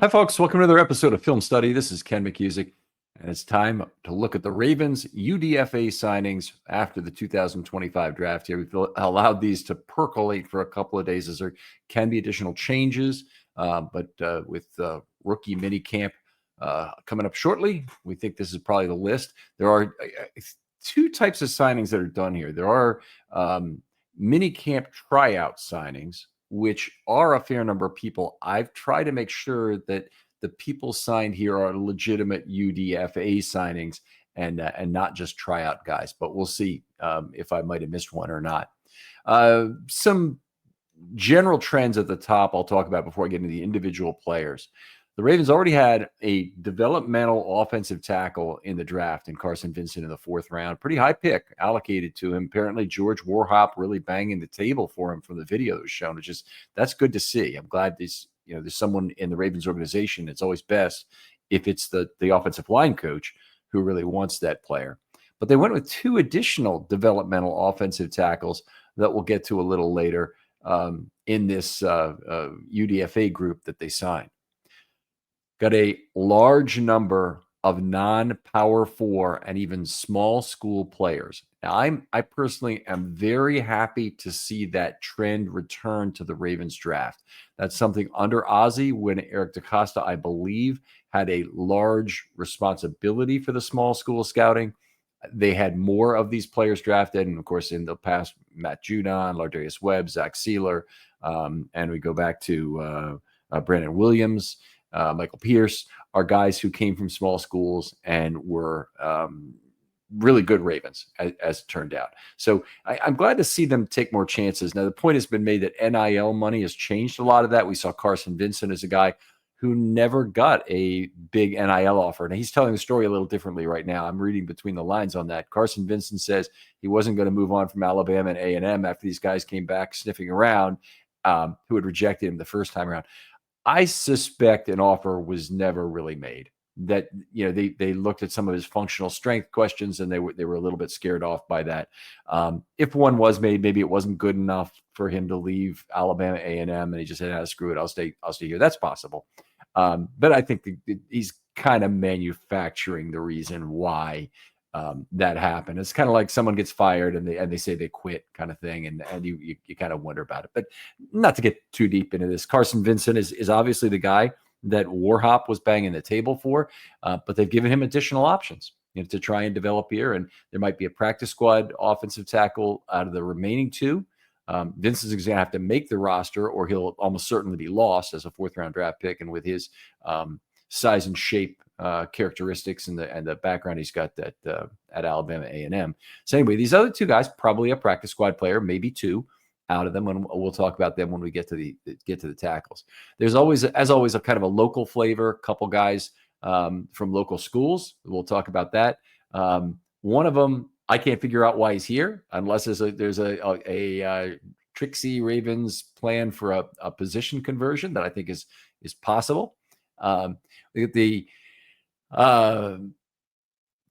Hi, folks. Welcome to another episode of Film Study. This is Ken McCusick, and it's time to look at the Ravens UDFA signings after the 2025 draft here. We've allowed these to percolate for a couple of days as there can be additional changes, but with rookie minicamp coming up shortly, we think this is probably the list. There are two types of signings that are done here. There are minicamp tryout signings, which are a fair number of people. I've tried to make sure that the people signed here are legitimate UDFA signings and not just tryout guys. But we'll see if I might have missed one or not. Some general trends at the top I'll talk about before I get into the individual players. The Ravens already had a developmental offensive tackle in the draft in Carson Vincent in the 4th round. Pretty high pick allocated to him. Apparently, George Warhop really banging the table for him from the video that was shown, which is that's good to see. I'm glad there's someone in the Ravens organization. It's always best if it's the offensive line coach who really wants that player. But they went with 2 additional developmental offensive tackles that we'll get to a little later in this UDFA group that they signed. Got a large number of non-Power 4 and even small school players. Now, I personally am very happy to see that trend return to the Ravens draft. That's something under Ozzie, when Eric DeCosta, I believe, had a large responsibility for the small school scouting. They had more of these players drafted, and of course, in the past, Matt Judon, Lardarius Webb, Zach Sealer, and we go back to Brandon Williams, Michael Pierce, are guys who came from small schools and were really good Ravens, as it turned out. So I'm glad to see them take more chances. Now, the point has been made that NIL money has changed a lot of that. We saw Carson Vincent as a guy who never got a big NIL offer. Now, he's telling the story a little differently right now. I'm reading between the lines on that. Carson Vincent says he wasn't going to move on from Alabama and A&M after these guys came back sniffing around, who had rejected him the first time around. I suspect an offer was never really made. That they looked at some of his functional strength questions and they were a little bit scared off by that. If one was made, maybe it wasn't good enough for him to leave Alabama A&M, and he just said, "Screw it, I'll stay here." That's possible, but I think he's kind of manufacturing the reason why that happened. It's kind of like someone gets fired and they say they quit, kind of thing, and you kind of wonder about it. But not to get too deep into this, Carson Vincent is obviously the guy that Warhop was banging the table for, but they've given him additional options to try and develop here, and there might be a practice squad offensive tackle out of the remaining 2. Vincent's going to have to make the roster, or he'll almost certainly be lost as a 4th round draft pick, and with his size and shape characteristics and the background he's got at Alabama A&M. So anyway, these other 2 guys, probably a practice squad player, maybe 2 out of them, and we'll talk about them when we get to the tackles. There's always, as always, a kind of a local flavor. A couple guys from local schools. We'll talk about that. One of them, I can't figure out why he's here, unless there's a tricksy Ravens plan for a position conversion that I think is possible. The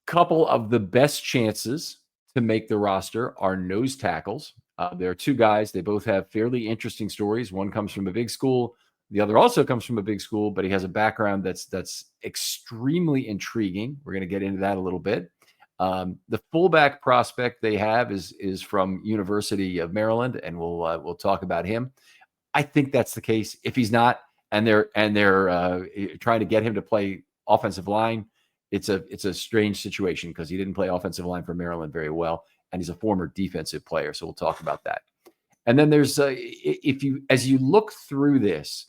couple of the best chances to make the roster are nose tackles. There are 2 guys. They both have fairly interesting stories. One comes from a big school. The other also comes from a big school, but he has a background that's extremely intriguing. We're going to get into that a little bit. The fullback prospect they have is from University of Maryland, and we'll talk about him. I think that's the case. If he's not, and they're trying to get him to play offensive line, it's a strange situation because he didn't play offensive line for Maryland very well, and he's a former defensive player. So we'll talk about that. And then there's as you look through this,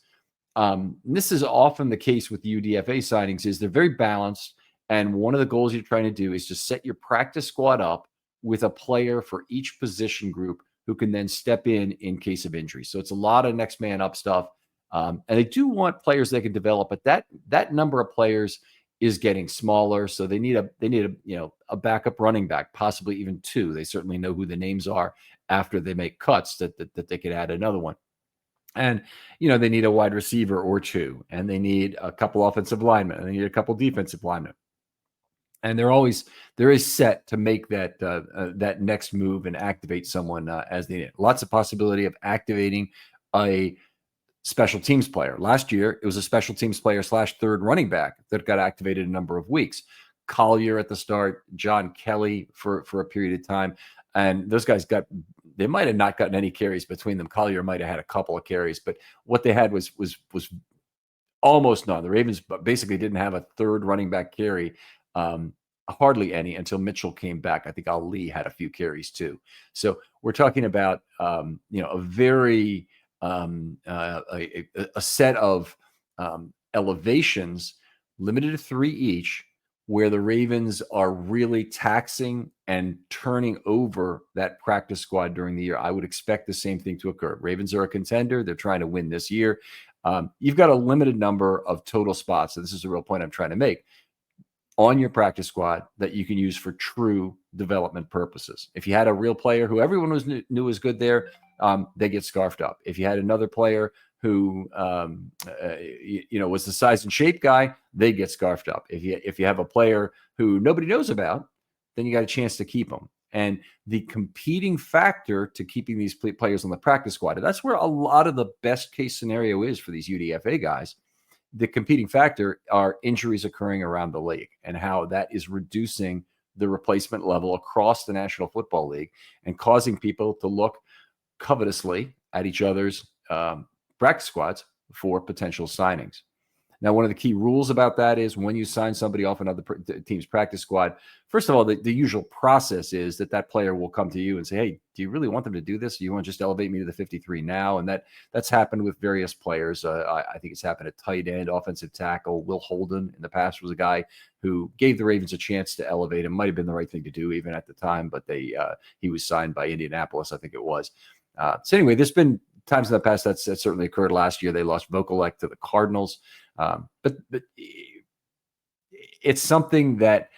this is often the case with the UDFA signings, is they're very balanced. And one of the goals you're trying to do is to set your practice squad up with a player for each position group who can then step in case of injury. So it's a lot of next man up stuff. And they do want players they can develop, but that number of players is getting smaller. So they need a backup running back, possibly even 2. They certainly know who the names are after they make cuts that they could add another one. And, they need a wide receiver or 2, and they need a couple offensive linemen, and they need a couple defensive linemen. And there is set to make that next move and activate someone as they need. Lots of possibility of activating a special teams player. Last year, it was a special teams player / third running back that got activated a number of weeks. Collier at the start, John Kelly for a period of time. And those guys they might have not gotten any carries between them. Collier might have had a couple of carries, but what they had was almost none. The Ravens basically didn't have a third running back carry, hardly any, until Mitchell came back. I think Ali had a few carries too. So we're talking about a very a set of elevations, limited to 3 each, where the Ravens are really taxing and turning over that practice squad during the year. I would expect the same thing to occur. Ravens are a contender. They're trying to win this year. You've got a limited number of total spots. So this is a real point I'm trying to make on your practice squad that you can use for true development purposes. If you had a real player who everyone knew was good there, they get scarfed up. If you had another player who was the size and shape guy, they get scarfed up. If you have a player who nobody knows about, then you got a chance to keep them. And the competing factor to keeping these players on the practice squad, and that's where a lot of the best case scenario is for these UDFA guys. The competing factor are injuries occurring around the league and how that is reducing the replacement level across the National Football League and causing people to look covetously at each other's practice squads for potential signings. Now, one of the key rules about that is when you sign somebody off another team's practice squad, first of all, the usual process is that player will come to you and say, hey, do you really want them to do this? Do you want to just elevate me to the 53 now? And that's happened with various players. I think it's happened at tight end, offensive tackle. Will Holden in the past was a guy who gave the Ravens a chance to elevate him. Might have been the right thing to do even at the time, but he was signed by Indianapolis, I think it was. So anyway, there's been times in the past that certainly occurred. Last year, they lost Vokalek to the Cardinals. But it's something that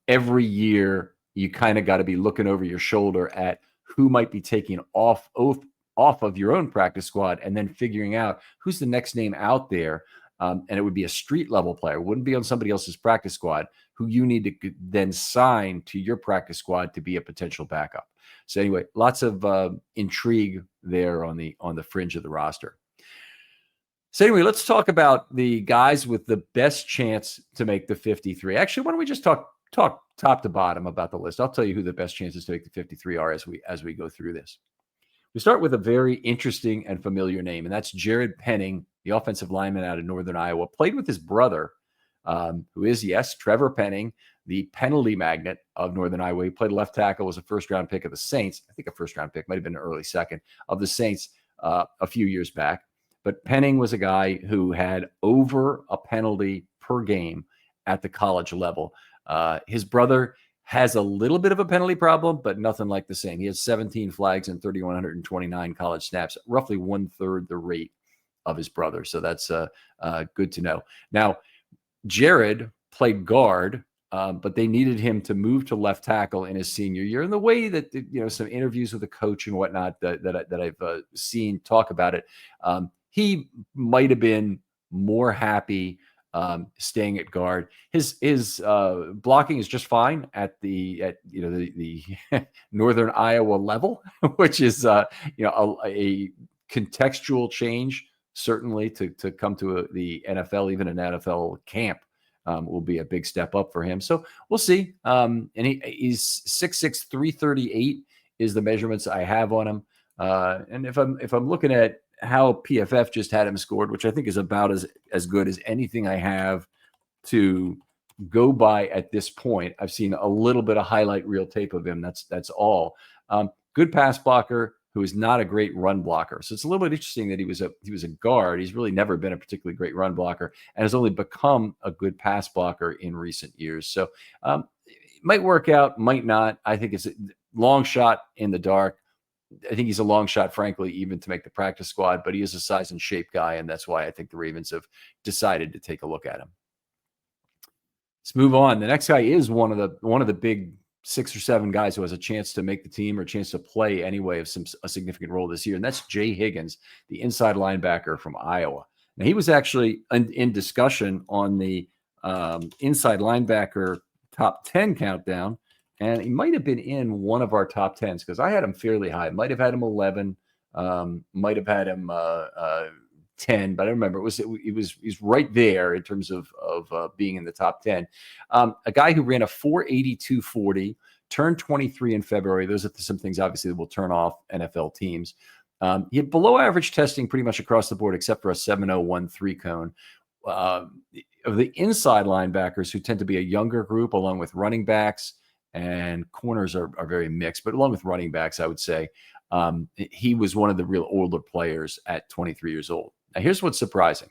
every year you kind of got to be looking over your shoulder at who might be taking off of your own practice squad and then figuring out who's the next name out there. And it would be a street level player, wouldn't be on somebody else's practice squad who you need to then sign to your practice squad to be a potential backup. So anyway, lots of intrigue there on the fringe of the roster. So anyway, let's talk about the guys with the best chance to make the 53. Actually, why don't we just talk top to bottom about the list? I'll tell you who the best chances to make the 53 are as we go through this. We start with a very interesting and familiar name, and that's Jared Penning, the offensive lineman out of Northern Iowa. Played with his brother, who is, yes, Trevor Penning, the penalty magnet of Northern Iowa. He played left tackle, was a first-round pick of the Saints. I think a first-round pick, might have been an early second, of the Saints a few years back. But Penning was a guy who had over a penalty per game at the college level. His brother has a little bit of a penalty problem, but nothing like the same. He has 17 flags and 3,129 college snaps, roughly 1/3 the rate of his brother. So that's good to know. Now, Jared played guard, but they needed him to move to left tackle in his senior year. And the way that, some interviews with the coach and whatnot that I've seen talk about it, he might have been more happy staying at guard. His blocking is just fine at the Northern Iowa level, which is a contextual change certainly to come to the NFL. Even an NFL camp will be a big step up for him. So we'll see. And he's 6'6", 338 is the measurements I have on him. And if I'm looking at how PFF just had him scored, which I think is about as good as anything I have to go by at this point. I've seen a little bit of highlight reel tape of him. That's all. Good pass blocker who is not a great run blocker. So it's a little bit interesting that he was a guard. He's really never been a particularly great run blocker and has only become a good pass blocker in recent years. So it might work out, might not. I think it's a long shot in the dark. I think he's a long shot, frankly, even to make the practice squad, but he is a size and shape guy, and that's why I think the Ravens have decided to take a look at him. Let's move on. The next guy is one of the big 6 or 7 guys who has a chance to make the team or a chance to play anyway of a significant role this year, and that's Jay Higgins, the inside linebacker from Iowa. Now, he was actually in discussion on the inside linebacker top 10 countdown, and he might have been in one of our top 10s because I had him fairly high. Might have had him 11, might have had him 10, but I remember he's right there in terms of being in the top 10. A guy who ran a 4.82.40, turned 23 in February. Those are some things obviously that will turn off NFL teams. He had below average testing pretty much across the board, except for a 7.01 cone. Of the inside linebackers, who tend to be a younger group, along with running backs and corners are very mixed, but along with running backs, I would say he was one of the real older players at 23 years old. Now, here's what's surprising.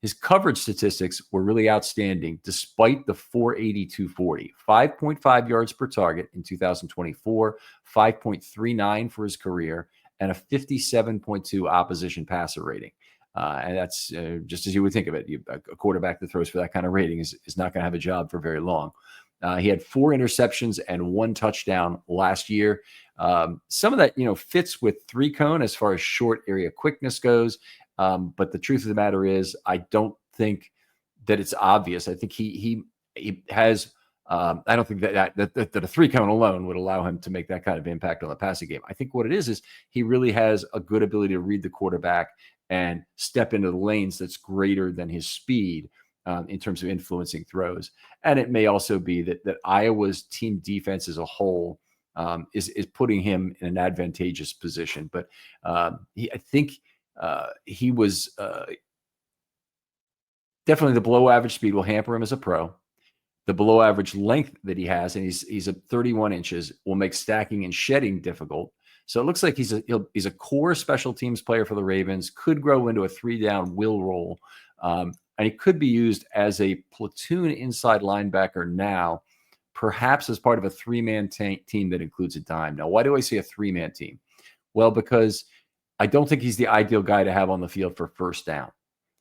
His coverage statistics were really outstanding despite the 4.82.40, 5.5 yards per target in 2024, 5.39 for his career, and a 57.2 opposition passer rating. And that's just as you would think of it. A quarterback that throws for that kind of rating is not going to have a job for very long. He had 4 interceptions and 1 touchdown last year. Some of that, fits with 3-cone as far as short area quickness goes. But the truth of the matter is, I don't think that it's obvious. I think he has. I don't think that a 3-cone alone would allow him to make that kind of impact on the passing game. I think what it is he really has a good ability to read the quarterback and step into the lanes that's greater than his speed in terms of influencing throws. And it may also be that Iowa's team defense as a whole is putting him in an advantageous position. But I think he was definitely the below average speed will hamper him as a pro. The below average length that he has, and he's at 31 inches, will make stacking and shedding difficult. So it looks like he's a core special teams player for the Ravens, could grow into a 3-down will role. And he could be used as a platoon inside linebacker now, perhaps as part of a 3-man team that includes a dime. Now, why do I say a 3-man team? Well, because I don't think he's the ideal guy to have on the field for first down.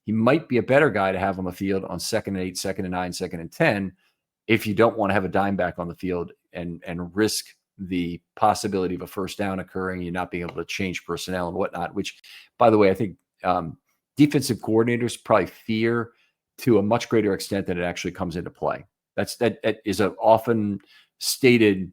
He might be a better guy to have on the field on 2nd and 8, 2nd and 9, 2nd and 10, if you don't want to have a dime back on the field and risk the possibility of a first down occurring, you not being able to change personnel and whatnot, which, by the way, I think defensive coordinators probably fear to a much greater extent than it actually comes into play. That is an often stated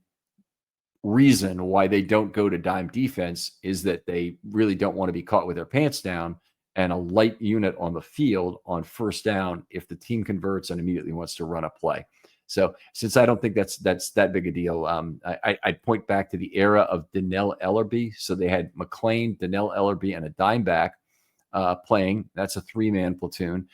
reason why they don't go to dime defense, is that they really don't want to be caught with their pants down and a light unit on the field on first down if the team converts and immediately wants to run a play. So since I don't think that's that big a deal, I'd point back to the era of Donnell Ellerbe. So they had McClain, Donnell Ellerbe, and a dime back playing. That's a 3-man platoon.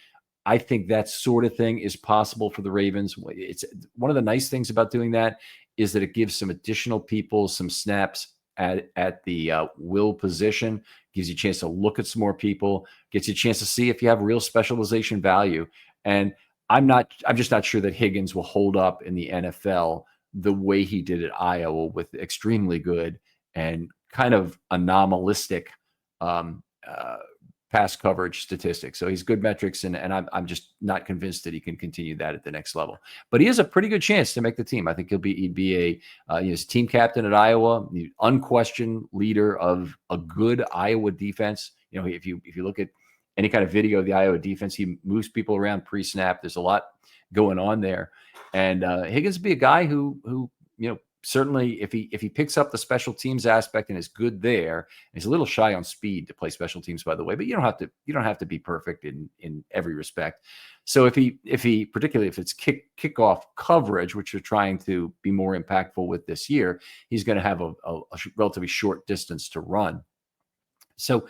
I think that sort of thing is possible for the Ravens. It's one of the nice things about doing that is that it gives some additional people some snaps at the will position, gives you a chance to look at some more people, gets you a chance to see if you have real specialization value. And I'm just not sure that Higgins will hold up in the NFL the way he did at Iowa, with extremely good and kind of anomalistic pass coverage statistics. So he's good metrics, and I'm just not convinced that he can continue that at the next level. But he has a pretty good chance to make the team. I think he'd be a team captain at Iowa, the unquestioned leader of a good Iowa defense. If you look at any kind of video of the Iowa defense, he moves people around pre-snap. There's a lot going on there, and Higgins would be a guy who certainly, if he picks up the special teams aspect and is good there, he's a little shy on speed to play special teams, by the way, but you don't have to be perfect in every respect. So if he particularly if it's kickoff coverage, which you're trying to be more impactful with this year, he's going to have a relatively short distance to run. So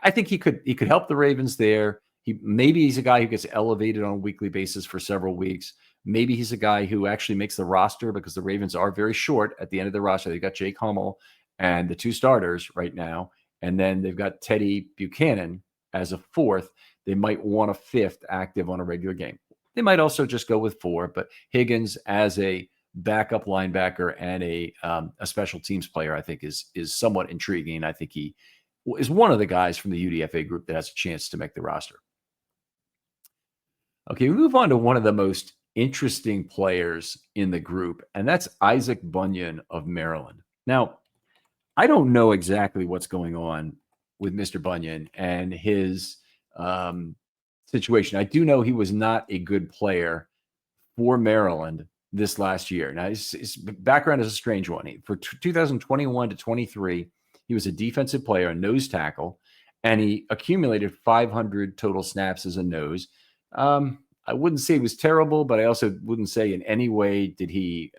I think he could help the Ravens there. Maybe he's a guy who gets elevated on a weekly basis for several weeks. Maybe he's a guy who actually makes the roster, because the Ravens are very short at the end of the roster. They've got Jake Hummel and the 2 starters right now, and then they've got Teddy Buchanan as a 4th. They might want a 5th active on a regular game. They might also just go with 4, but Higgins as a backup linebacker and a special teams player, I think is somewhat intriguing. I think he is one of the guys from the UDFA group that has a chance to make the roster. Okay, we move on to one of the most interesting players in the group, and that's Isaac Bunyan of Maryland. Now, I don't know exactly what's going on with Mr. Bunyan and his situation. I do know he was not a good player for Maryland this last year. Now, his background is a strange one. For 2021 to 23, he was a defensive player, a nose tackle, and he accumulated 500 total snaps as a nose. I wouldn't say he was terrible, but I also wouldn't say in any way did he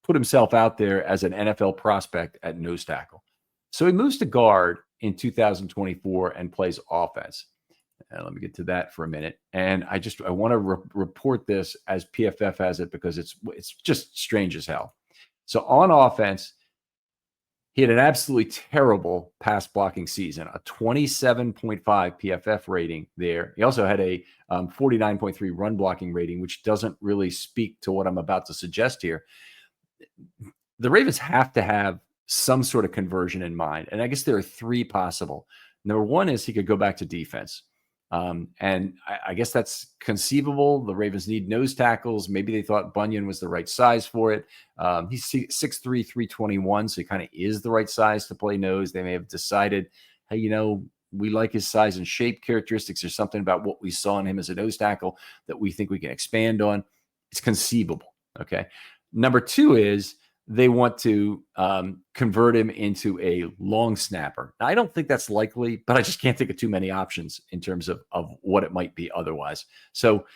put himself out there as an NFL prospect at nose tackle. So he moves to guard in 2024 and plays offense. Let me get to that for a minute. And I want to report this as PFF has it because it's just strange as hell. So on offense, he had an absolutely terrible pass blocking season, a 27.5 PFF rating there. He also had a 49.3 run blocking rating, which doesn't really speak to what I'm about to suggest here. The Ravens have to have some sort of conversion in mind. And I guess there are three possible. Number one is he could go back to defense. And I guess that's conceivable. The Ravens need nose tackles. Maybe they thought Bunyan was the right size for it. He's 6'3", 321, so he kind of is the right size to play nose. They may have decided, hey, we like his size and shape characteristics. There's something about what we saw in him as a nose tackle that we think we can expand on. It's conceivable, okay? Number two is they want to convert him into a long snapper. Now, I don't think that's likely, but I just can't think of too many options in terms of what it might be otherwise. So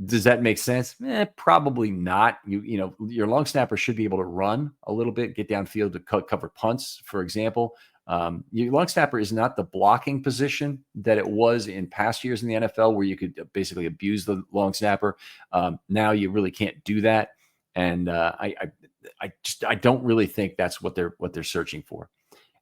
does that make sense? Probably not. Your long snapper should be able to run a little bit, get downfield to cover punts, for example. Your long snapper is not the blocking position that it was in past years in the NFL where you could basically abuse the long snapper. Now you really can't do that. And I don't really think that's what they're searching for.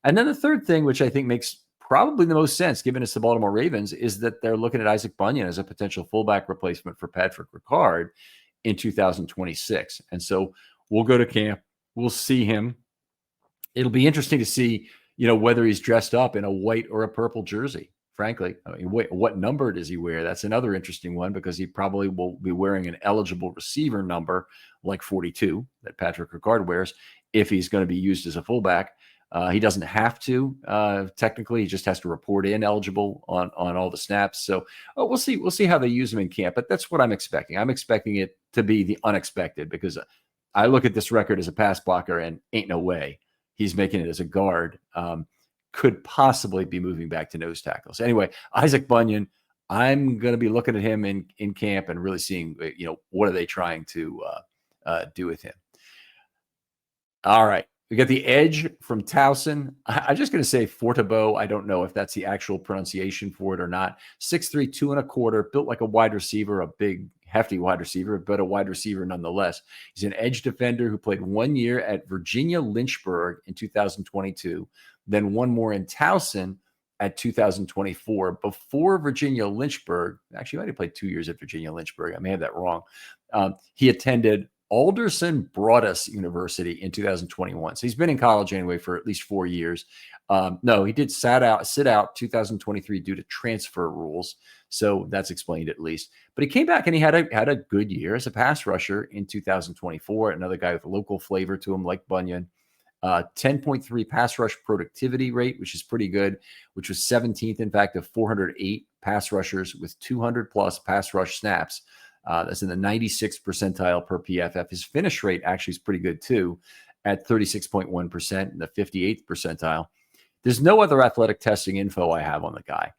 And then the third thing, which I think makes probably the most sense, given it's the Baltimore Ravens, is that they're looking at Isaac Bunyan as a potential fullback replacement for Patrick Ricard in 2026. And so we'll go to camp. We'll see him. It'll be interesting to see, whether he's dressed up in a white or a purple jersey. Frankly, what number does he wear? That's another interesting one because he probably will be wearing an eligible receiver number like 42 that Patrick Ricard wears if he's going to be used as a fullback. He doesn't have to. Technically, he just has to report in eligible on all the snaps. So we'll see. We'll see how they use him in camp. But that's what I'm expecting. I'm expecting it to be the unexpected because I look at this record as a pass blocker and ain't no way he's making it as a guard. Could possibly be moving back to nose tackles. Anyway, Isaac Bunyan, I'm going to be looking at him in camp and really seeing, what are they trying to do with him. All right. We got the edge from Towson. I'm just going to say Fortabo. I don't know if that's the actual pronunciation for it or not. 6'3", 2.25, built like a wide receiver, a big, hefty wide receiver, but a wide receiver nonetheless. He's an edge defender who played 1 year at Virginia Lynchburg in 2022, then one more in Towson at 2024. Before Virginia Lynchburg, actually, he might have played 2 years at Virginia Lynchburg. I may have that wrong. He attended Alderson Broaddus University in 2021. So he's been in college anyway for at least 4 years. No, he did sit out 2023 due to transfer rules. So that's explained at least. But he came back and he had a good year as a pass rusher in 2024. Another guy with a local flavor to him like Bunyan. 10.3 pass rush productivity rate, which is pretty good, which was 17th, in fact, of 408 pass rushers with 200 plus pass rush snaps. That's in the 96th percentile per PFF. His finish rate actually is pretty good too, at 36.1% in the 58th percentile. There's no other athletic testing info I have on the guy.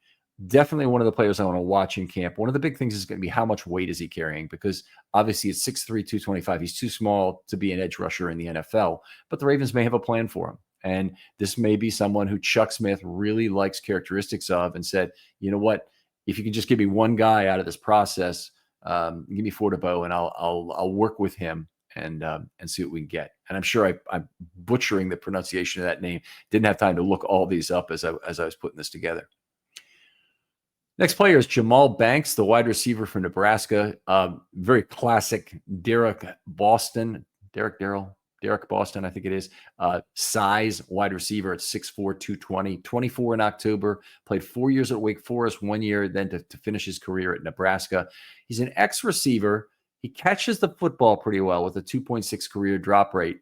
Definitely one of the players I want to watch in camp. One of the big things is going to be how much weight is he carrying, because obviously at 6'3", 225, he's too small to be an edge rusher in the NFL, but the Ravens may have a plan for him. And this may be someone who Chuck Smith really likes characteristics of and said, you know what, if you can just give me one guy out of this process, give me Fortabo and I'll work with him and see what we can get. And I'm sure I'm butchering the pronunciation of that name. Didn't have time to look all these up as I was putting this together. Next player is Jamal Banks, the wide receiver from Nebraska. Very classic Derek Boston, I think it is. Size wide receiver at 6'4", 220, 24 in October. Played 4 years at Wake Forest, 1 year then to finish his career at Nebraska. He's an ex-receiver. He catches the football pretty well with a 2.6 career drop rate.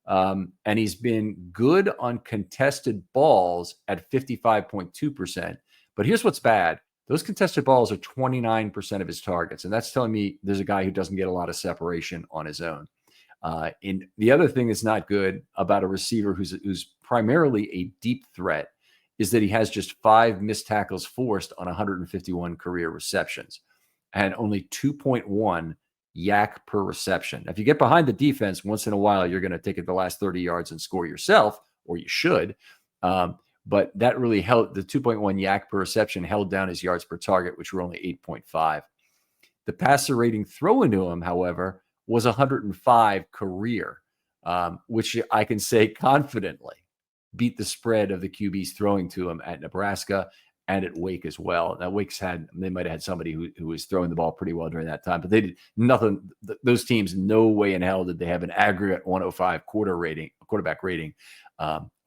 And he's been good on contested balls at 55.2%. But here's what's bad. Those contested balls are 29% of his targets. And that's telling me there's a guy who doesn't get a lot of separation on his own. And the other thing that's not good about a receiver who's primarily a deep threat is that he has just 5 missed tackles forced on 151 career receptions and only 2.1 yak per reception. Now, if you get behind the defense, once in a while, you're going to take it the last 30 yards and score yourself, or you should. But that really held the 2.1 yak per reception held down his yards per target, which were only 8.5. The passer rating thrown to him, however, was 105 career, which I can say confidently beat the spread of the QBs throwing to him at Nebraska and at Wake as well. Now, they might have had somebody who was throwing the ball pretty well during that time, but they did nothing. Those teams, no way in hell did they have an aggregate 105 quarterback rating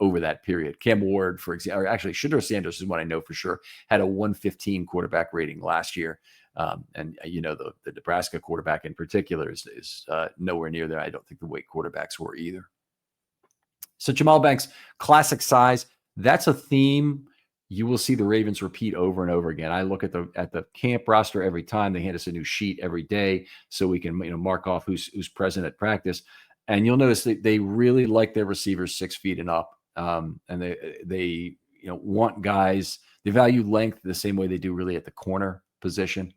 over that period. Cam Ward, for example, or actually Shedeur Sanders is one I know for sure, had a 115 quarterback rating last year. And the Nebraska quarterback in particular is nowhere near there. I don't think the Wake quarterbacks were either. So Jamal Banks, classic size. That's a theme you will see the Ravens repeat over and over again. I look at the camp roster every time. They hand us a new sheet every day so we can mark off who's present at practice. And you'll notice that they really like their receivers 6 feet and up. And they want guys. They value length the same way they do really at the corner position.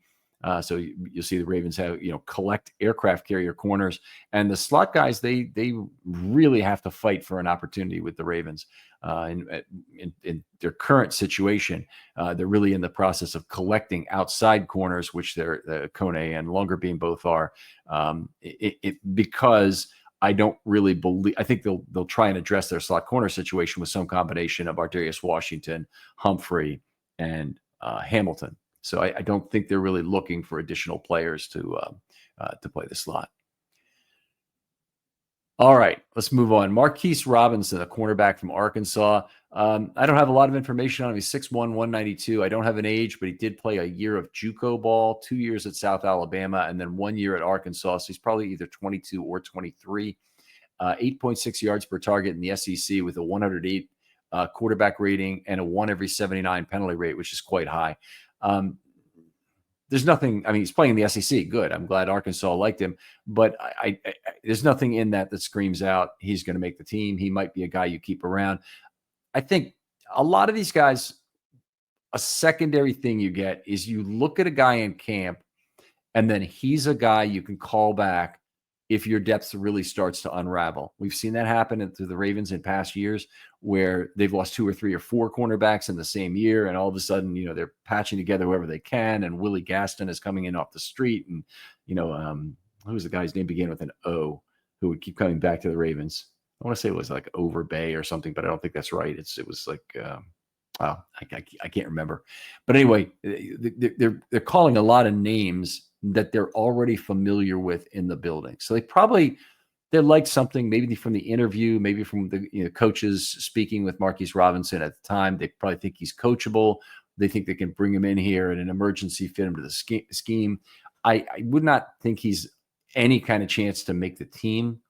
So you'll see the Ravens have, collect aircraft carrier corners, and the slot guys, they really have to fight for an opportunity with the Ravens. In their current situation, they're really in the process of collecting outside corners, which they're Kone and Longerbeam both are, because I don't really believe. I think they'll try and address their slot corner situation with some combination of Ardarius Washington, Humphrey, and Hamilton. So I don't think they're really looking for additional players to play the slot. All right, let's move on. Marquise Robinson, a cornerback from Arkansas. I don't have a lot of information on him. He's 6'1", 192. I don't have an age, but he did play a year of JUCO ball, 2 years at South Alabama, and then 1 year at Arkansas. So he's probably either 22 or 23. 8.6 yards per target in the SEC with a 108 quarterback rating and a 1 every 79 penalty rate, which is quite high. There's nothing. I mean, he's playing in the SEC. Good. I'm glad Arkansas liked him, but I there's nothing in that screams out he's going to make the team. He might be a guy you keep around. I think a lot of these guys, a secondary thing you get is you look at a guy in camp, and then he's a guy you can call back if your depth really starts to unravel. We've seen that happen to the Ravens in past years where they've lost 2 or 3 or 4 cornerbacks in the same year. And all of a sudden, they're patching together whoever they can. And Willie Gaston is coming in off the street. And, who was the guy's name began with an O who would keep coming back to the Ravens? I want to say it was like Overbay or something, but I don't think that's right. It was like, I can't remember. But anyway, they're calling a lot of names that they're already familiar with in the building. So they like something, maybe from the interview, maybe from the coaches speaking with Marquise Robinson at the time. They probably think he's coachable. They think they can bring him in here in an emergency, fit him to the scheme. I would not think he's any kind of chance to make the team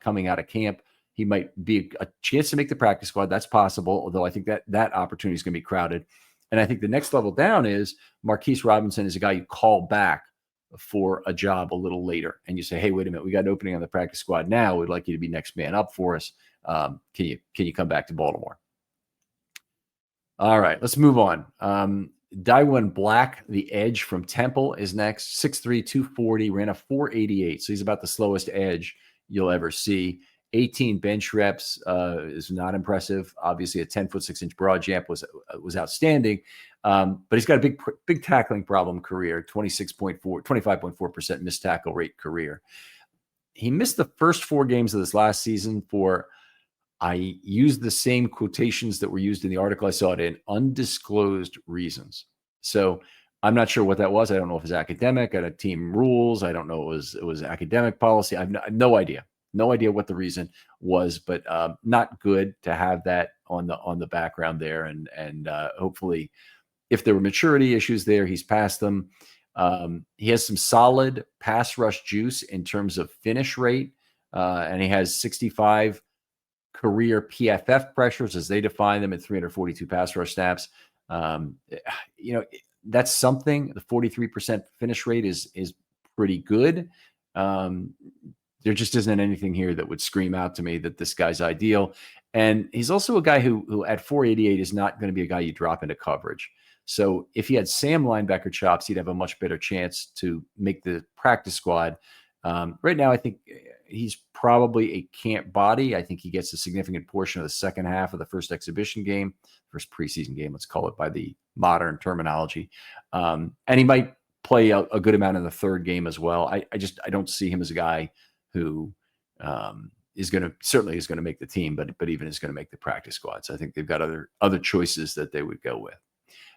coming out of camp. He might be a chance to make the practice squad. That's possible, although I think that opportunity is going to be crowded. And I think the next level down is Marquise Robinson is a guy you call back for a job a little later. And you say, hey, wait a minute, we got an opening on the practice squad now. We'd like you to be next man up for us. Can you come back to Baltimore? All right, let's move on. Daiwan Black, the edge from Temple, is next. 6'3", 240, ran a 4.88. So he's about the slowest edge you'll ever see. 18 bench reps is not impressive. Obviously, a 10'6" broad jump was outstanding. But he's got a big tackling problem career, 25.4% missed tackle rate career. He missed the first 4 games of this last season for, I used the same quotations that were used in the article I saw it in, undisclosed reasons. So I'm not sure what that was. I don't know if it's academic, I had team rules. I don't know it was academic policy. I have no idea. No idea what the reason was, but not good to have that on the background there. And hopefully, if there were maturity issues there, he's past them. He has some solid pass rush juice in terms of finish rate, and he has 65 career PFF pressures as they define them at 342 pass rush snaps. That's something. The 43% finish rate is pretty good. There just isn't anything here that would scream out to me that this guy's ideal. And he's also a guy who at 488 is not going to be a guy you drop into coverage. So if he had Sam linebacker chops, he'd have a much better chance to make the practice squad. Right now, I think he's probably a camp body. I think he gets a significant portion of the second half of the first exhibition game, first preseason game, let's call it by the modern terminology. And he might play a good amount in the third game as well. I don't see him as a guy who is going to make the team, but even is going to make the practice squad. So I think they've got other choices that they would go with.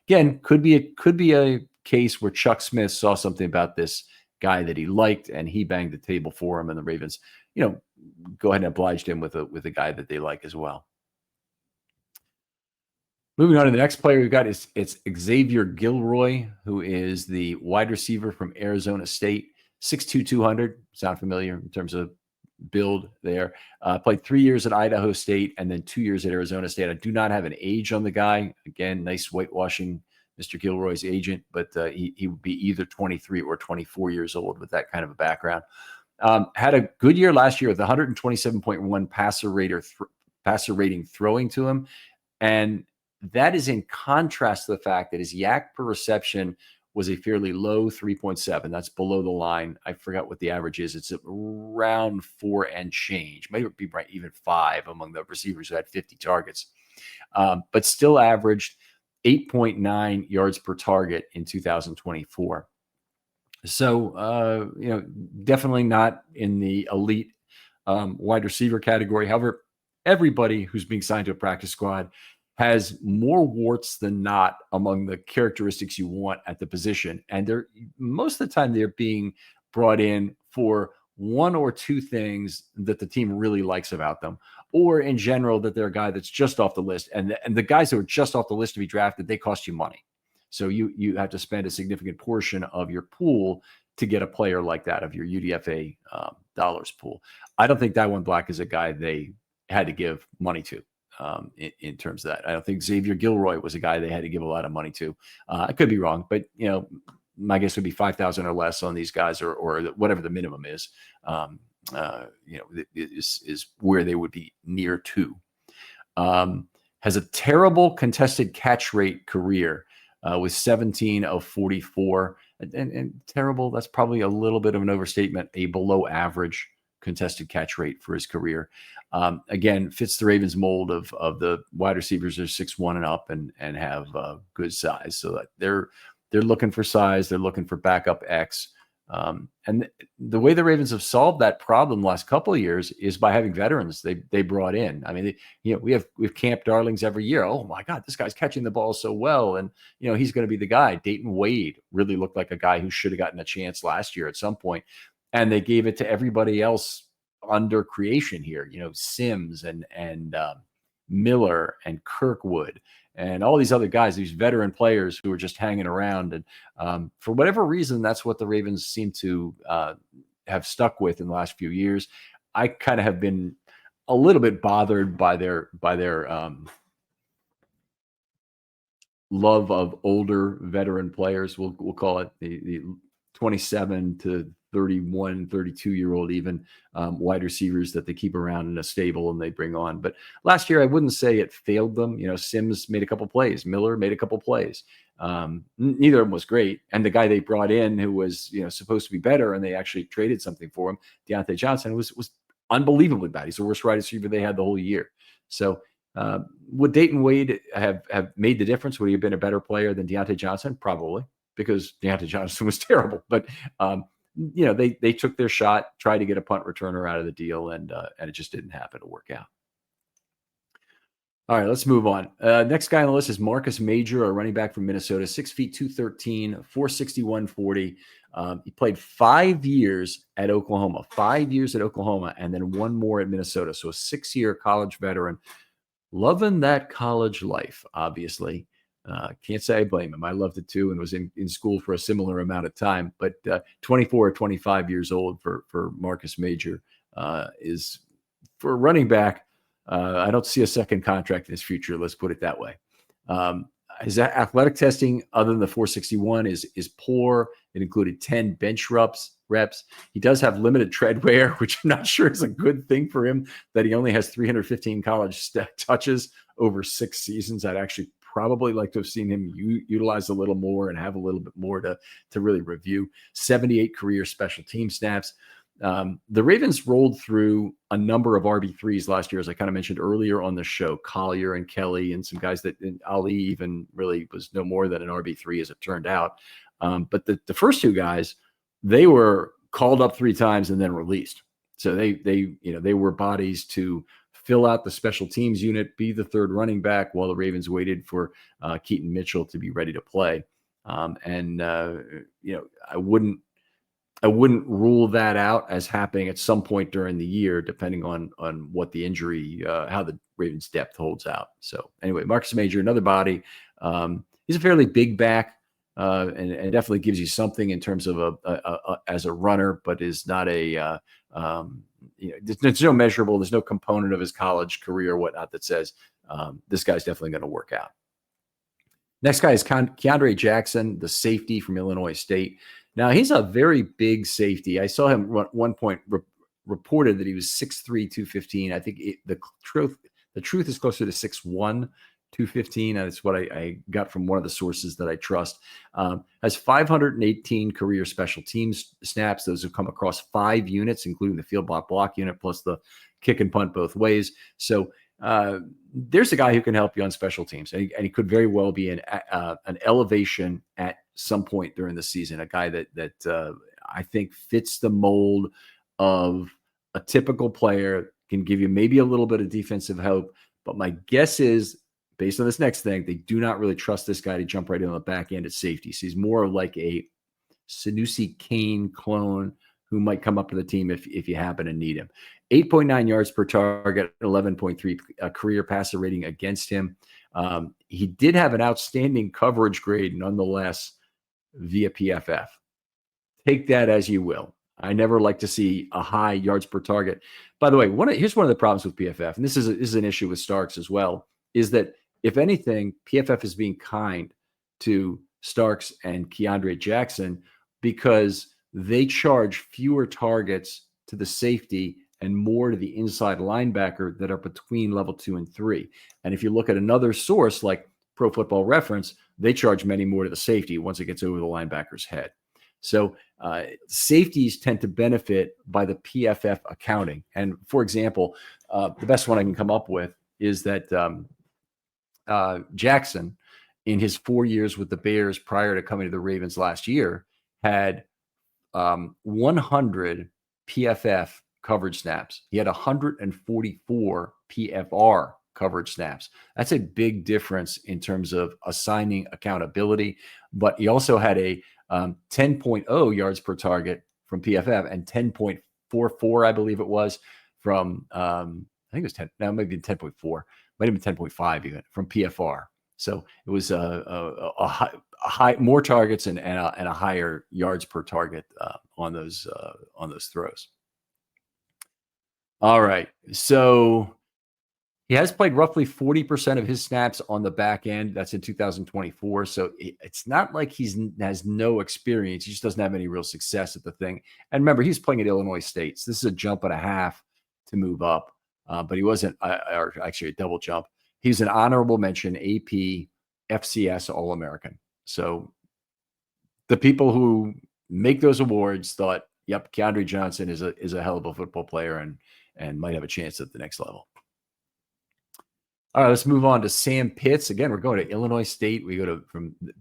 Again, could be a case where Chuck Smith saw something about this guy that he liked and he banged the table for him, and the Ravens, go ahead and obliged him with a guy that they like as well. Moving on to the next player we've got it's Xavier Gilroy, who is the wide receiver from Arizona State, 6'2", 200. Sound familiar in terms of build there? Played 3 years at Idaho State and then 2 years at Arizona State. I do not have an age on the guy. Again, nice whitewashing Mr. Gilroy's agent, but he would be either 23 or 24 years old with that kind of a background. Had a good year last year with 127.1 passer rating throwing to him. And that is in contrast to the fact that his yak per reception was a fairly low 3.7. That's below the line. I forgot what the average is. It's around 4 and change. Maybe it be right, even 5 among the receivers who had 50 targets. But still averaged 8.9 yards per target in 2024. So, definitely not in the elite wide receiver category. However, everybody who's being signed to a practice squad has more warts than not among the characteristics you want at the position. And they're most of the time they're being brought in for one or two things that the team really likes about them, or in general that they're a guy that's just off the list. And the guys who are just off the list to be drafted, they cost you money. So you have to spend a significant portion of your pool to get a player like that, of your UDFA dollars pool. I don't think Dawan Black is a guy they had to give money to. In terms of that, I don't think Xavier Gilroy was a guy they had to give a lot of money to. I could be wrong, but my guess would be 5,000 or less on these guys, or whatever the minimum is. Is where they would be near to. Has a terrible contested catch rate career with 17 of 44, and terrible. That's probably a little bit of an overstatement. A below average contested catch rate for his career. Again, fits the Ravens mold of the wide receivers are 6'1" and up and have good size. So that they're looking for size. They're looking for backup X. And the way the Ravens have solved that problem the last couple of years is by having veterans they brought in. I mean, we have camp darlings every year. Oh my God, this guy's catching the ball so well. And, he's going to be the guy. Dayton Wade really looked like a guy who should have gotten a chance last year at some point. And they gave it to everybody else under creation here, Sims and Miller and Kirkwood and all these other guys, these veteran players who are just hanging around. And for whatever reason, that's what the Ravens seem to have stuck with in the last few years. I kind of have been a little bit bothered by their love of older veteran players. We'll call it the 27 to 31, 32-year-old even wide receivers that they keep around in a stable and they bring on. But last year, I wouldn't say it failed them. Sims made a couple plays. Miller made a couple plays. Neither of them was great. And the guy they brought in who was, supposed to be better, and they actually traded something for him, Deontay Johnson, was unbelievably bad. He's the worst wide receiver they had the whole year. So would Dayton Wade have made the difference? Would he have been a better player than Deontay Johnson? Probably, because Deontay Johnson was terrible. But they took their shot, tried to get a punt returner out of the deal, and it just didn't happen to work out. All right, let's move on. Next guy on the list is Marcus Major, a running back from Minnesota, 6 feet 213, 461.40. He played 5 years at Oklahoma, and then one more at Minnesota. So a 6-year college veteran. Loving that college life, obviously. Can't say I blame him. I loved it too, and was in school for a similar amount of time. But 24 or 25 years old for Marcus Major is, for a running back, I don't see a second contract in his future. Let's put it that way. His athletic testing, other than the 461, is poor. It included 10 bench reps reps. He does have limited tread wear, which I'm not sure is a good thing for him, that he only has 315 college touches over 6 seasons. I'd actually probably like to have seen him utilize a little more and have a little bit more to really review. 78 career special team snaps. The Ravens rolled through a number of RB3s last year, as I kind of mentioned earlier on the show. Collier and Kelly and some guys that Ali even really was no more than an RB3 as it turned out. But the first 2 guys, they were called up 3 times and then released. So they were bodies to fill out the special teams unit, be the third running back while the Ravens waited for Keaton Mitchell to be ready to play. I wouldn't rule that out as happening at some point during the year, depending on what the injury, how the Ravens depth holds out. So anyway, Marcus Major, another body. He's a fairly big back, and definitely gives you something in terms of as a runner, but is not there's no measurable, there's no component of his college career or whatnot that says this guy's definitely going to work out. Next guy is Keandre Jackson, the safety from Illinois State. Now, he's a very big safety. I saw him at one point reported that he was 6'3", 215. I think the truth is closer to 6'1", 215. That's what I got from one of the sources that I trust. Has 518 career special teams snaps. Those have come across 5 units, including the field block unit, plus the kick and punt both ways. So there's a guy who can help you on special teams, and he could very well be an elevation at some point during the season. A guy that I think fits the mold of a typical player, can give you maybe a little bit of defensive help. But my guess is, based on this next thing, they do not really trust this guy to jump right in on the back end at safety. So he's more like a Sanusi Kane clone who might come up to the team if you happen to need him. 8.9 yards per target, 11.3 career passer rating against him. He did have an outstanding coverage grade nonetheless via PFF. Take that as you will. I never like to see a high yards per target. By the way, here's one of the problems with PFF, and this is an issue with Starks as well, is that if anything, PFF is being kind to Starks and Keandre Jackson because they charge fewer targets to the safety and more to the inside linebacker that are between level 2 and 3. And if you look at another source like Pro Football Reference, they charge many more to the safety once it gets over the linebacker's head. So safeties tend to benefit by the PFF accounting. And for example, the best one I can come up with is that Jackson, in his 4 years with the Bears prior to coming to the Ravens last year, had 100 PFF coverage snaps. He had 144 PFR coverage snaps. That's a big difference in terms of assigning accountability. But he also had a 10.0 yards per target from PFF and 10.44, I believe it was, from I think it was 10. Now maybe 10.4, might have been 10.5 even from PFR. So it was a high, more targets and a higher yards per target on those throws. All right, so he has played roughly 40% of his snaps on the back end. That's in 2024. So it's not like has no experience. He just doesn't have any real success at the thing. And remember, he's playing at Illinois State. So this is a jump and a half to move up. But he wasn't, or actually a double jump. He's an honorable mention AP FCS All-American. So the people who make those awards thought, yep, Keandre Johnson is a hell of a football player and might have a chance at the next level. All right, let's move on to Sam Pitts. Again, we're going to Illinois State. We go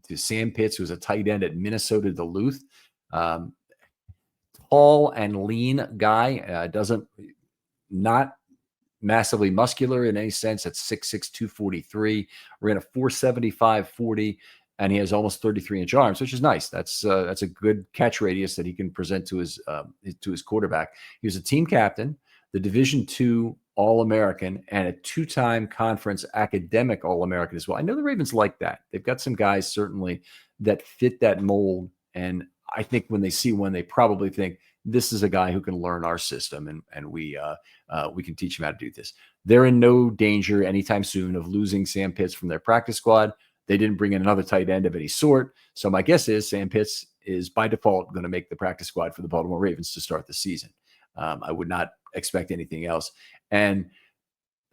to Sam Pitts, who's a tight end at Minnesota Duluth. Tall and lean guy. Not massively muscular in any sense. At 6'6", 243. Ran a 4.75 and he has almost 33-inch arms, which is nice. That's a good catch radius that he can present to his quarterback. He was a team captain, the Division II All-American, and a 2-time conference academic All-American as well. I know the Ravens like that. They've got some guys certainly that fit that mold, and I think when they see one, they probably think this is a guy who can learn our system, and we can teach him how to do this. They're in no danger anytime soon of losing Sam Pitts from their practice squad. They didn't bring in another tight end of any sort. So my guess is Sam Pitts is by default going to make the practice squad for the Baltimore Ravens to start the season. I would not expect anything else. And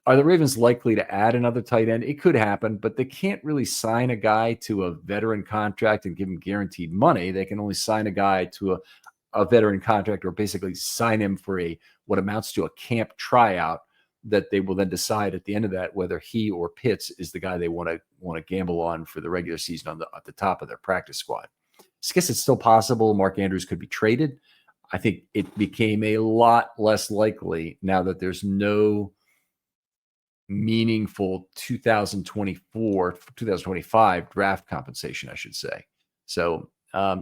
are the Ravens likely to add another tight end? It could happen, but they can't really sign a guy to a veteran contract and give him guaranteed money. They can only sign a guy to a veteran contract, or basically sign him for what amounts to a camp tryout that they will then decide at the end of that whether he or Pitts is the guy they want to gamble on for the regular season at the top of their practice squad. I guess it's still possible Mark Andrews could be traded. I think it became a lot less likely now that there's no meaningful 2025 draft compensation, I should say. So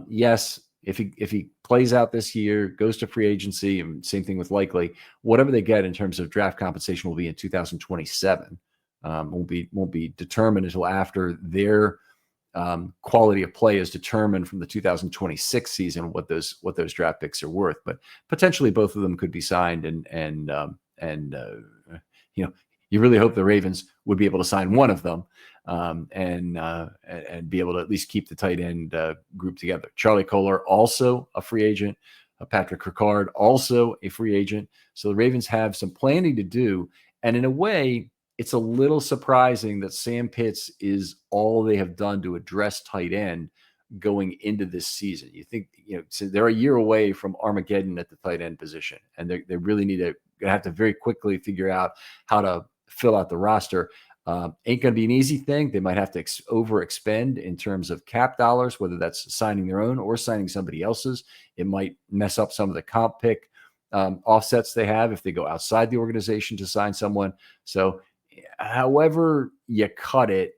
yes, if he plays out this year, goes to free agency, and same thing with likely, whatever they get in terms of draft compensation will be in 2027. Won't be determined until after their quality of play is determined from the 2026 season, what those draft picks are worth. But potentially both of them could be signed, and you really hope the Ravens would be able to sign one of them, and be able to at least keep the tight end group together. Charlie Kolar, also a free agent. Patrick Ricard, also a free agent. So the Ravens have some planning to do. And in a way, it's a little surprising that Sam Pitts is all they have done to address tight end going into this season. You think, so they're a year away from Armageddon at the tight end position, and they really need to have to very quickly figure out how to fill out the roster. Ain't going to be an easy thing. They might have to overexpend in terms of cap dollars, whether that's signing their own or signing somebody else's. It might mess up some of the comp pick offsets they have if they go outside the organization to sign someone. So however you cut it,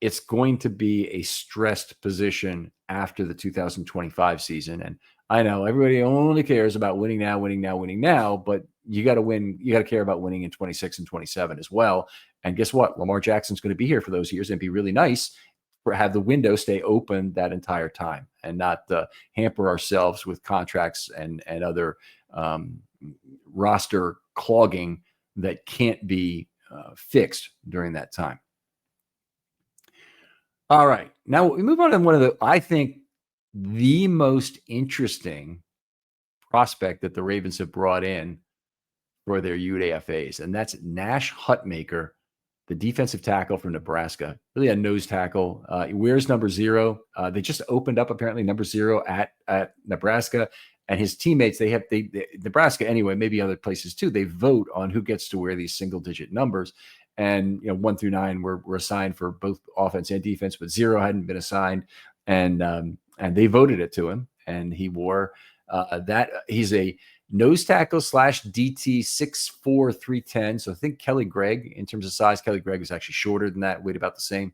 it's going to be a stressed position after the 2025 season. And I know everybody only cares about winning now, but you got to win. You got to care about winning in 26 and 27 as well. And guess what? Lamar Jackson's going to be here for those years, and be really nice for have the window stay open that entire time, and not hamper ourselves with contracts and other roster clogging that can't be fixed during that time. All right. Now we move on to one of I think, the most interesting prospect that the Ravens have brought in for their UDFAs, and that's Nash Hutmacher, the defensive tackle from Nebraska. Really a nose tackle. He wears number 0. They just opened up apparently number 0 at Nebraska, and his teammates, they Nebraska anyway, maybe other places too, they vote on who gets to wear these single-digit numbers. And 1 through 9 were assigned for both offense and defense, but 0 hadn't been assigned, and they voted it to him, and he wore that. He's a nose tackle / DT, 6'4", 310. So I think Kelly Gregg, in terms of size, Kelly Gregg is actually shorter than that, weighed about the same.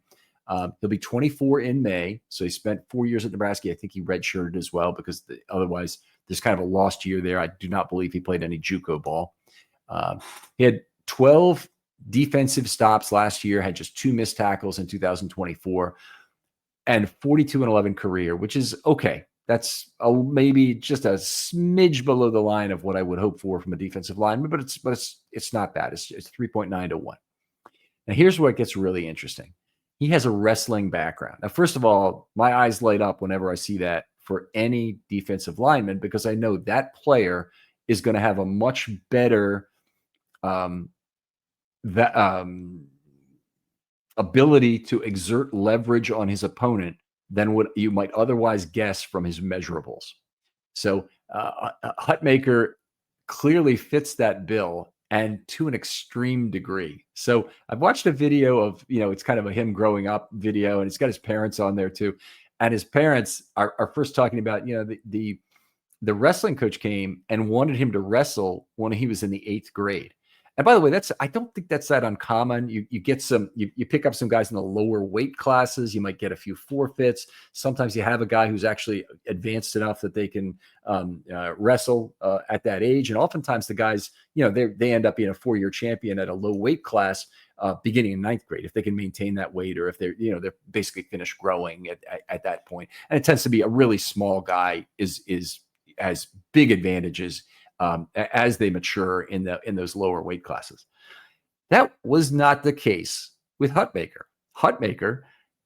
He'll be 24 in May. So he spent 4 years at Nebraska. I think he redshirted as well, because otherwise there's kind of a lost year there. I do not believe he played any JUCO ball. He had 12 defensive stops last year, had just 2 missed tackles in 2024, and 42-11 career, which is okay. That's maybe just a smidge below the line of what I would hope for from a defensive lineman, but it's not bad. It's 3.9 to 1. Now here's where it gets really interesting. He has a wrestling background. Now, first of all, my eyes light up whenever I see that for any defensive lineman, because I know that player is going to have a much better ability to exert leverage on his opponent than what you might otherwise guess from his measurables. So Hutmacher clearly fits that bill, and to an extreme degree. So I've watched a video of, it's kind of a him growing up video, and it's got his parents on there too. And his parents are first talking about, the wrestling coach came and wanted him to wrestle when he was in the 8th grade. And by the way, I don't think that's that uncommon. You get you pick up some guys in the lower weight classes. You might get a few forfeits. Sometimes you have a guy who's actually advanced enough that they can wrestle at that age. And oftentimes the guys, they end up being a 4-year champion at a low weight class beginning in 9th grade, if they can maintain that weight, or if they're basically finished growing at that point. And it tends to be a really small guy has big advantages as they mature in those lower weight classes. That was not the case with Hutmacher. Hutmacher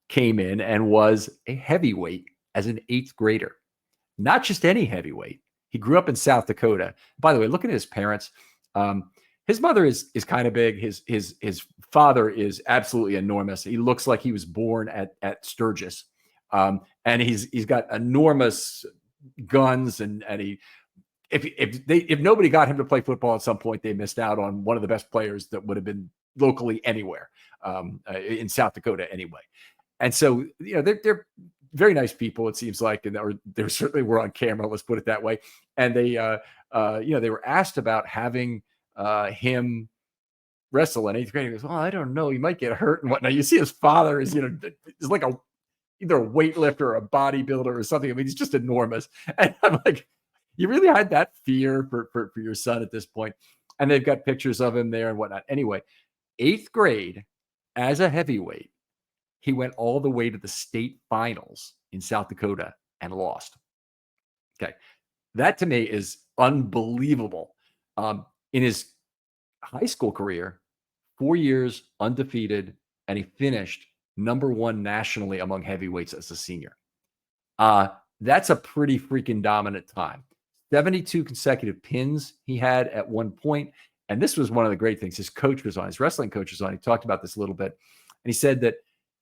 came in and was a heavyweight as an 8th grader. not just any heavyweight. He grew up in South Dakota. By the way, looking at his parents, his mother is kind of big. His father is absolutely enormous. He looks like he was born at Sturgis, and he's got enormous guns, and he if nobody got him to play football at some point, they missed out on one of the best players that would have been locally anywhere in South Dakota anyway. And so, they're very nice people, it seems like, and they certainly were on camera. Let's put it that way. And they were asked about having him wrestle in eighth grade. He goes, "Well, I don't know. He might get hurt and whatnot." You see his father is like either a weightlifter or a bodybuilder or something. I mean, he's just enormous. And I'm like, you really had that fear for your son at this point. And they've got pictures of him there and whatnot. Anyway, eighth grade as a heavyweight, he went all the way to the state finals in South Dakota and lost. Okay. That to me is unbelievable. In his high school career, 4 years undefeated, and he finished number one nationally among heavyweights as a senior. That's a pretty freaking dominant time. 72 consecutive pins he had at one point. And this was one of the great things. His wrestling coach was on. He talked about this a little bit. And he said that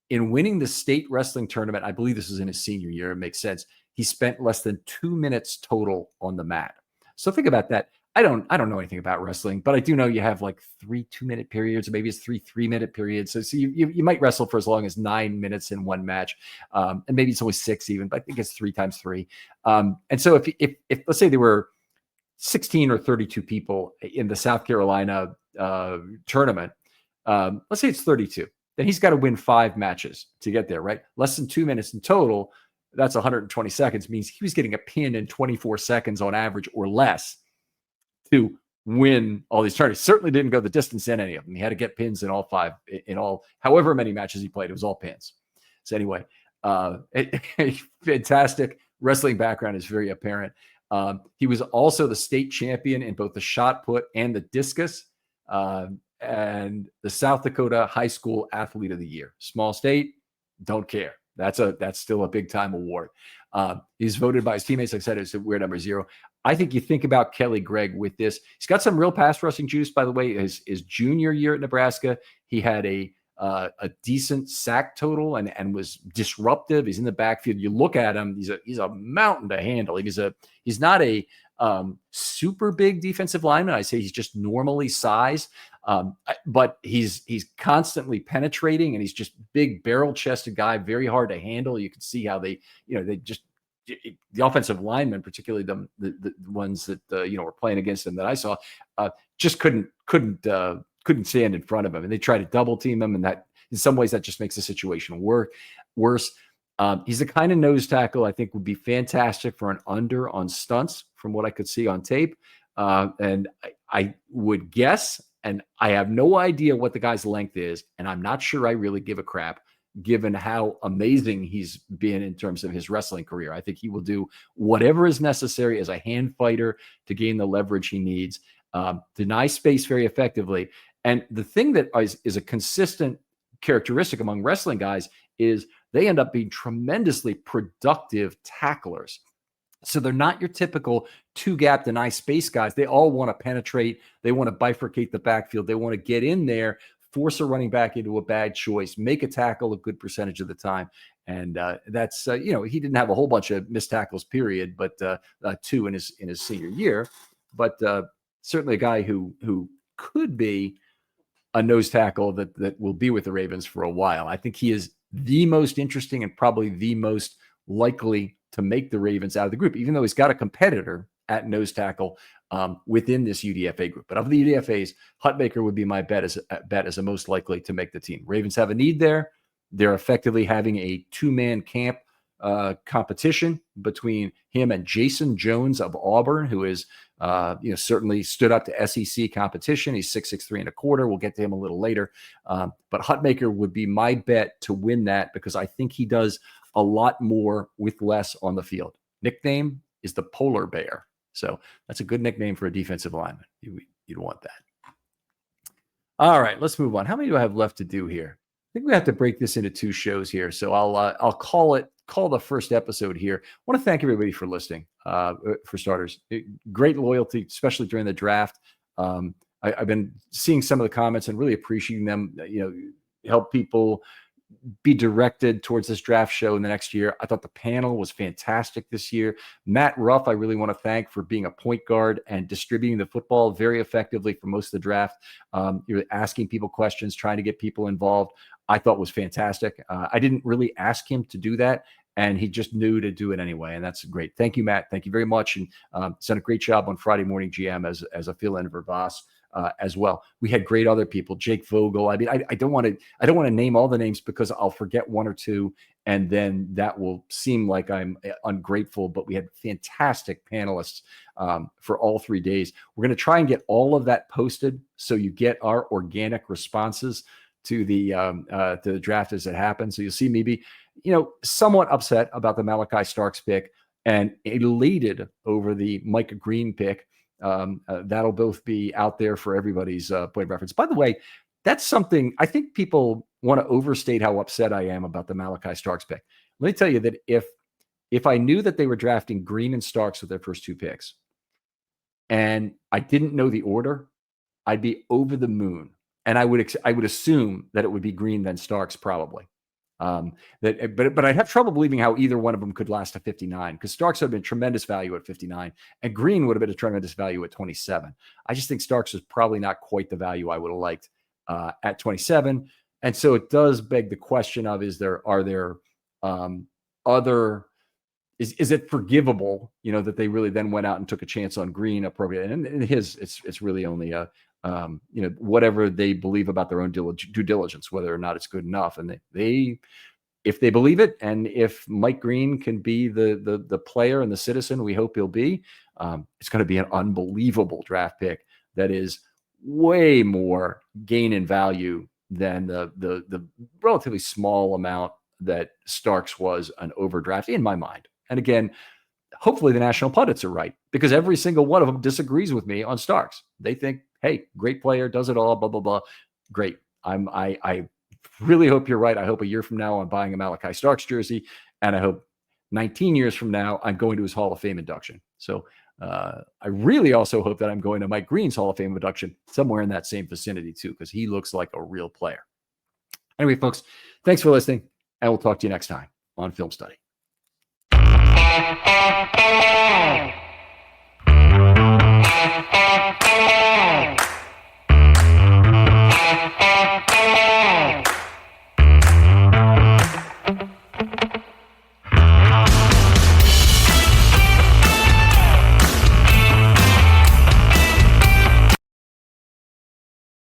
in winning the state wrestling tournament, I believe this was in his senior year, it makes sense, he spent less than 2 minutes total on the mat. So think about that. I don't know anything about wrestling, but I do know you have like 3 2-minute periods, or maybe it's 3 3-minute periods. So you might wrestle for as long as 9 minutes in one match, and maybe it's only 6 even, but I think it's 3 times 3. And so if let's say there were 16 or 32 people in the South Carolina tournament, let's say it's 32, then he's got to win 5 matches to get there, right? Less than 2 minutes in total. That's 120 seconds, means he was getting a pin in 24 seconds on average or less to win all these tournaments. Certainly didn't go the distance in any of them. He had to get pins in all 5, in all, however many matches he played, it was all pins. So anyway, fantastic wrestling background is very apparent. He was also the state champion in both the shot put and the discus, and the South Dakota High School Athlete of the Year. Small state, don't care. That's still a big time award. He's voted by his teammates. Like I said, it's weird number 0. I think you think about Kelly Gregg with this. He's got some real pass rushing juice, by the way. His junior year at Nebraska, he had a decent sack total and was disruptive. He's in the backfield. You look at him; he's a mountain to handle. He's not a super big defensive lineman. I say he's just normally sized, but he's constantly penetrating, and he's just big barrel chested guy, very hard to handle. You can see how they just. The offensive linemen, particularly the ones that were playing against him that I saw, just couldn't stand in front of him, and they tried to double team him, and that in some ways that just makes the situation worse. He's the kind of nose tackle I think would be fantastic for an under on stunts, from what I could see on tape, and I would guess, and I have no idea what the guy's length is, and I'm not sure I really give a crap, given how amazing he's been in terms of his wrestling career. I think he will do whatever is necessary as a hand fighter to gain the leverage he needs, deny space very effectively. And the thing that is a consistent characteristic among wrestling guys is they end up being tremendously productive tacklers. So they're not your typical 2-gap deny space guys. They all want to penetrate. They want to bifurcate the backfield. They want to get in there, force a running back into a bad choice, make a tackle a good percentage of the time. And that's, he didn't have a whole bunch of missed tackles, period, but 2 in his senior year. But certainly a guy who could be a nose tackle that will be with the Ravens for a while. I think he is the most interesting and probably the most likely to make the Ravens out of the group, even though he's got a competitor at nose tackle within this UDFA group. But of the UDFAs, Hutmaker would be my bet as the most likely to make the team. Ravens have a need there. They're effectively having a 2-man camp competition between him and Jason Jones of Auburn, who is certainly stood up to SEC competition. He's 6'6", 3.25". We'll get to him a little later. But Hutmaker would be my bet to win that, because I think he does a lot more with less on the field. Nickname is the Polar Bear. So that's a good nickname for a defensive lineman. You'd want that. All right, let's move on. How many do I have left to do here? think we have to break this into 2 shows here. So I'll call the first episode here. I want to thank everybody for listening. For starters, great loyalty, especially during the draft. I've been seeing some of the comments and really appreciating them. Help people be directed towards this draft show in the next year. I thought the panel was fantastic this year. Matt Ruff, I really want to thank for being a point guard and distributing the football very effectively for most of the draft. You're asking people questions, trying to get people involved. I thought was fantastic. I didn't really ask him to do that, and he just knew to do it anyway, and that's great. Thank you, Matt. Thank you very much, and done a great job on Friday Morning GM as a fill-in for Voss. As well. We had great other people, Jake Vogel. I mean, I don't want to name all the names because I'll forget one or two, and then that will seem like I'm ungrateful. But we had fantastic panelists for all 3 days. We're going to try and get all of that posted so you get our organic responses to the draft as it happens. So you'll see me be, somewhat upset about the Malachi Starks pick and elated over the Mike Green pick. That'll both be out there for everybody's point of reference. By the way, that's something I think people want to overstate how upset I am about the Malachi Starks pick. Let me tell you that if I knew that they were drafting Green and Starks with their first 2 picks, and I didn't know the order, I'd be over the moon. And I would assume that it would be Green then Starks probably. But I'd have trouble believing how either one of them could last to 59, because Starks would have been tremendous value at 59 and Green would have been a tremendous value at 27. I just think Starks was probably not quite the value I would have liked at 27. And so it does beg the question of, is it forgivable, that they really then went out and took a chance on Green appropriate? And it's really only whatever they believe about their own due diligence, whether or not it's good enough. And if they believe it, and if Mike Green can be the player and the citizen we hope he'll be, it's going to be an unbelievable draft pick that is way more gain in value than the relatively small amount that Starks was an overdraft in my mind. And again, hopefully the national pundits are right, because every single one of them disagrees with me on Starks. They think, hey, great player, does it all, blah, blah, blah. Great. I really hope you're right. I hope a year from now I'm buying a Malachi Starks jersey, and I hope 19 years from now I'm going to his Hall of Fame induction. So I really also hope that I'm going to Mike Green's Hall of Fame induction somewhere in that same vicinity too, because he looks like a real player. Anyway, folks, thanks for listening, and we'll talk to you next time on Film Study.